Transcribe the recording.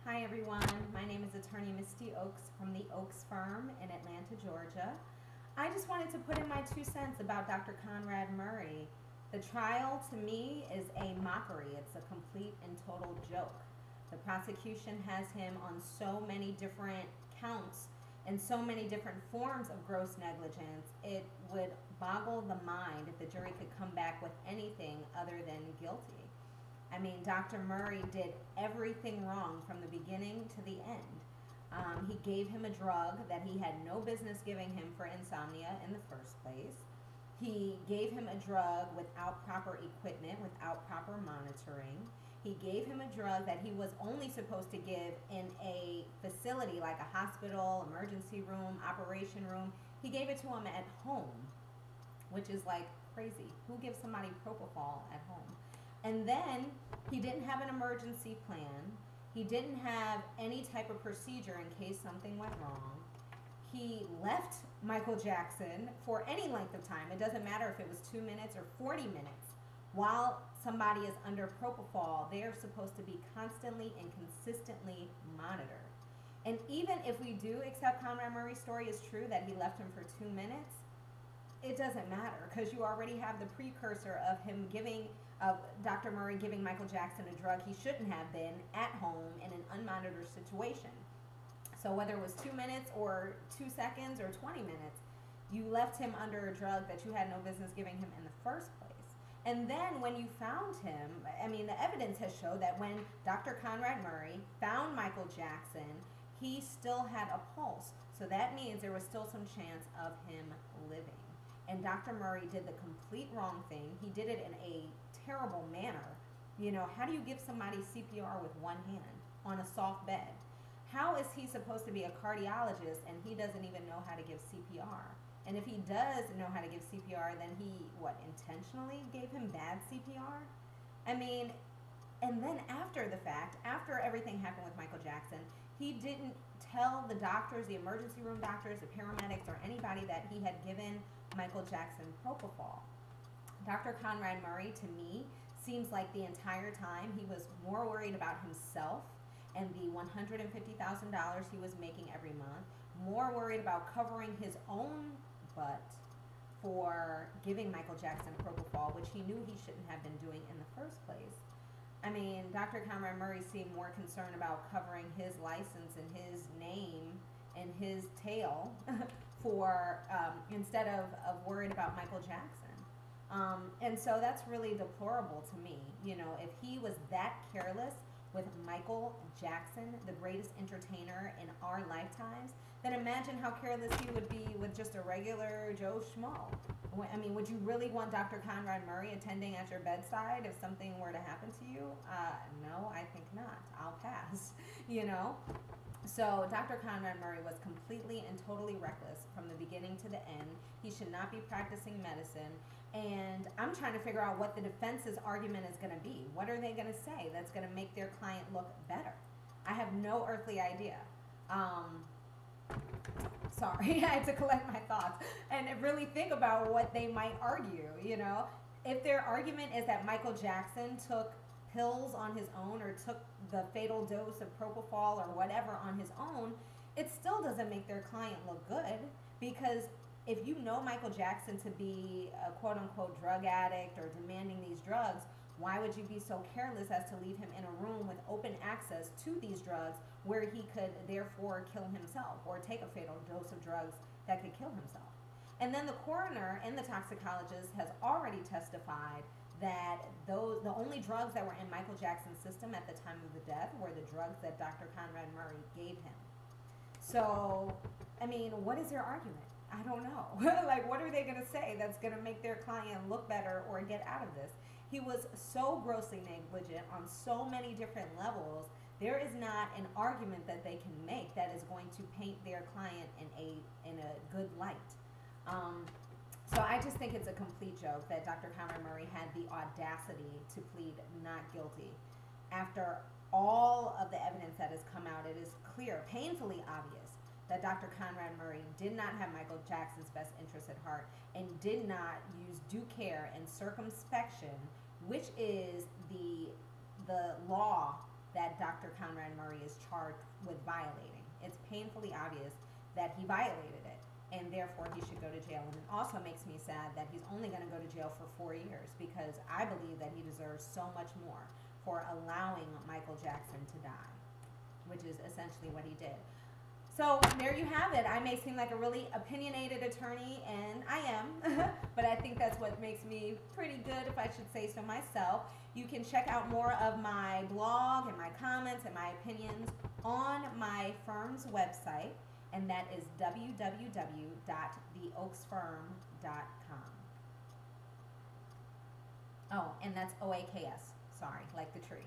Hi everyone, my name is attorney Misty Oaks from the Oaks firm in Atlanta, Georgia. I just wanted to put in my 2 cents about Dr. Conrad Murray. The trial to me is a mockery. It's a complete and total joke. The prosecution has him on so many different counts and so many different forms of gross negligence. It would boggle the mind if the jury could come back with anything other than guilty. I mean, Dr. Murray did everything wrong from the beginning to the end. He gave him a drug that he had no business giving him for insomnia in the first place. He gave him a drug without proper equipment, without proper monitoring. He gave him a drug that he was only supposed to give in a facility like a hospital, emergency room, operation room. He gave it to him at home, which is like crazy. Who gives somebody propofol at home? And then he didn't have an emergency plan. He didn't have any type of procedure in case something went wrong. He left Michael Jackson for any length of time. It doesn't matter if it was 2 minutes or 40 minutes. While somebody is under propofol, they are supposed to be constantly and consistently monitored. And even if we do accept Conrad Murray's story is true that he left him for 2 minutes, it doesn't matter because you already have the precursor of him giving Dr. Murray giving Michael Jackson a drug he shouldn't have been at home in an unmonitored situation. So whether it was 2 minutes or 2 seconds or 20 minutes, you left him under a drug that you had no business giving him in the first place. And then when you found him, I mean, the evidence has showed that when Dr. Conrad Murray found Michael Jackson, he still had a pulse. So that means there was still some chance of him living. And Dr. Murray did the complete wrong thing. He did it in a terrible manner. You know, how do you give somebody CPR with one hand on a soft bed? How is he supposed to be a cardiologist and he doesn't even know how to give CPR? And if he does know how to give CPR, then he, intentionally gave him bad CPR? I mean, and then after the fact, after everything happened with Michael Jackson, he didn't tell the doctors, the emergency room doctors, the paramedics, or anybody that he had given Michael Jackson propofol. Dr. Conrad Murray, to me, seems like the entire time he was more worried about himself and the $150,000 he was making every month, more worried about covering his own butt for giving Michael Jackson propofol, which he knew he shouldn't have been doing in the first place. I mean, Dr. Conrad Murray seemed more concerned about covering his license and his name and his tail for instead of worried about Michael Jackson. And so that's really deplorable to me. You know, if he was that careless with Michael Jackson, the greatest entertainer in our lifetimes, then imagine how careless he would be with just a regular Joe Schmo. I mean, would you really want Dr. Conrad Murray attending at your bedside if something were to happen to you? No, I think not. I'll pass, you know? So Dr. Conrad Murray was completely and totally reckless from the beginning to the end. He should not be practicing medicine. And I'm trying to figure out what the defense's argument is going to be. What are they going to say that's going to make their client look better? I have no earthly idea. Sorry, I had to collect my thoughts and really think about what they might argue, you know. If their argument is that Michael Jackson took pills on his own or took the fatal dose of propofol or whatever on his own, it still doesn't make their client look good, because if you know Michael Jackson to be a quote-unquote drug addict or demanding these drugs, why would you be so careless as to leave him in a room with open access to these drugs where he could therefore kill himself or take a fatal dose of drugs that could kill himself? And then the coroner and the toxicologist has already testified that the only drugs that were in Michael Jackson's system at the time of the death were the drugs that Dr. Conrad Murray gave him. So, I mean, what is their argument? I don't know. Like, what are they going to say that's going to make their client look better or get out of this? He was so grossly negligent on so many different levels. There is not an argument that they can make that is going to paint their client in a good light. So I just think it's a complete joke that Dr. Conrad Murray had the audacity to plead not guilty. After all of the evidence that has come out, it is clear, painfully obvious, that Dr. Conrad Murray did not have Michael Jackson's best interests at heart and did not use due care and circumspection, which is the law that Dr. Conrad Murray is charged with violating. It's painfully obvious that he violated it, and therefore he should go to jail. And it also makes me sad that he's only going to go to jail for 4 years, because I believe that he deserves so much more for allowing Michael Jackson to die, which is essentially what he did. So there you have it. I may seem like a really opinionated attorney, and I am, but I think that's what makes me pretty good, if I should say so myself. You can check out more of my blog and my comments and my opinions on my firm's website, and that is www.theoaksfirm.com. Oh, and that's OAKS, sorry, like the tree.